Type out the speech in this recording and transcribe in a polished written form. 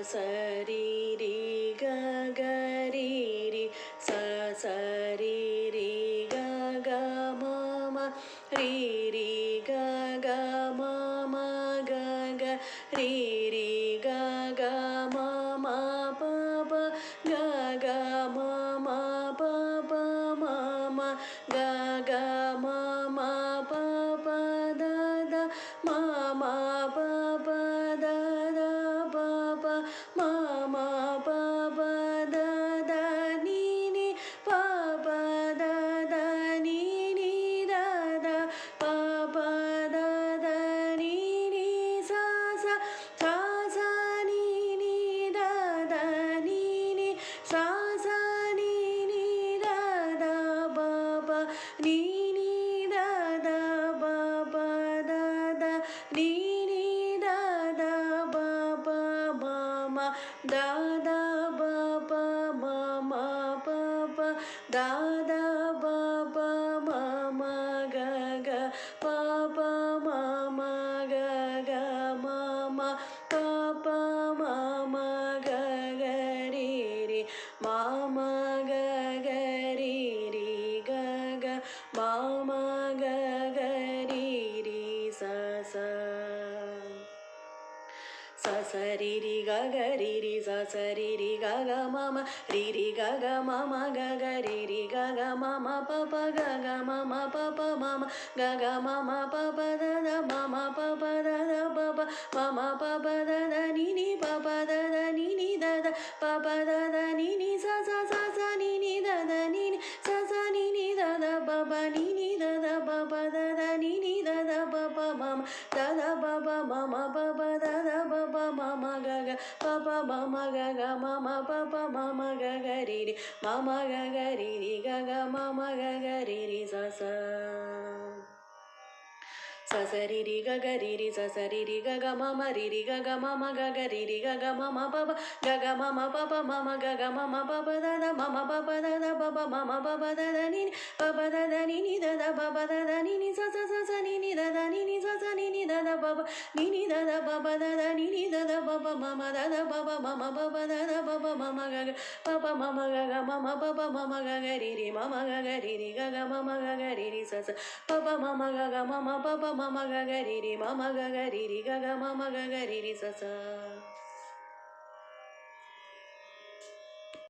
சரி ரி க க ரி ரி ச சரி ரி க க ம ம ரி ரி க க ம ம க க ரி ரி க க ம ம ப ப க க ம ம ப ப ம ம க க ம ம ப ப த த ம ம ப ப த த ப ப ம ம ப ப த த நீ நீ ப ப த த நீ நீ த த ப ப த த நீ நீ ச ச ச ச நீ நீ த த நீ நீ ச ச நீ நீ த த ப ப நீ நீ த த ப ப த த நீ நீ த த ப ப ம ம த த ப ப ம ம ப ப த த ப ப ம ம க க ப ப ம ம க க ம ம ப ப ம ம க க ரி ரி ம ம க க ரி ரி க க ம ம க க ரி ரி ச ச ಸ ಸ ರಿ ರಿ ಗ ಗ ರಿ ರಿ ಸ ಸ ರಿ ರಿ ಗ ಗ ಮ ಮ ರಿ ರಿ ಗ ಗ ಮ ಮ ಗ ಗ ರಿ ರಿ ಗ ಗ ಮ ಮ ಪ ಪ ಗ ಗ ಮ ಮ ಪ ಪ ಮ ಮ ಗ ಗ ಮ ಮ ಪ ಪ ದ ದ ಮ ಮ ಪ ಪ ದ ದ ಪ ಪ ಮ ಮ ಪ ಪ the the ni ni pa pa da da ni ni da da pa pa da da ni ni sa sa sa sa ni ni da da ni ni sa sa ni ni da da pa pa ni ni da da pa pa da da ni ni da da pa pa ma ma da da pa pa ma ma pa pa da da pa pa ma ma ga ga pa pa ma ma ga ga ma ma pa pa ma ma ga ga ri ri ma ma ga ga ri ri ga ga ma ma ga ga ri ri sa sa ಸ ಸ ರಿ ರಿ ಗ ಗ ರಿ ರಿ ಸ ಸ ರಿ ರಿ ಗ ಗ ಮ ಮ ರಿ ರಿ ಗ ಗ ಮ ಮ ಗ ಗ ರಿ ರಿ ಗ ಗ ಮ ಮ ಪ ಪ ಗ ಗ ಮ ಮ ಪ ಪ ಮ ಮ ಗ ಗ ಮ ಮ ಪ ಪ ದ ದ ಮ ಮ ಪ ಪ ದ ದ ಪ ಪ ಮ ಮ ಪ ಪ ದ ದ ni ni ಪ ಪ the the ni ni the the ಪ ಪ ದ ದ ni ni ಸ ಸ ಸ ಸ ni ni the the ni ni ಸ ಸ ni ni ದ ದ ಪ ಪ ni ni ದ ದ ಪ ಪ the the ni ni the the ಪ ಪ ಮ ಮ ದ ದ ಪ ಪ ಮ ಮ ಪ ಪ ದ ದ ಪ ಪ ಮ ಮ ಗ ಗ ಪ ಪ ಮ ಮ ಗ ಗ ಮ ಮ ಪ ಪ ಮ ಮ ಗ ಗ ರಿ ರಿ ಮ ಮ ಗ ಗ ರಿ ರಿ ಗ ಗ ಮ ಮ ಗ ಗ ರಿ ರಿ ಸ ಸ ಪ ಪ ಮ ಮ ಗ ಗ ಮ ಮ ಪ ಪ ಮ ಮ ಗ ಗ ರಿ ರಿ ಮ ಮ ಗ ಗ ರಿ ರಿ ಗ ಗ ಮ ಮ ಗ ಗ ರಿ ರಿ ಸ ಸ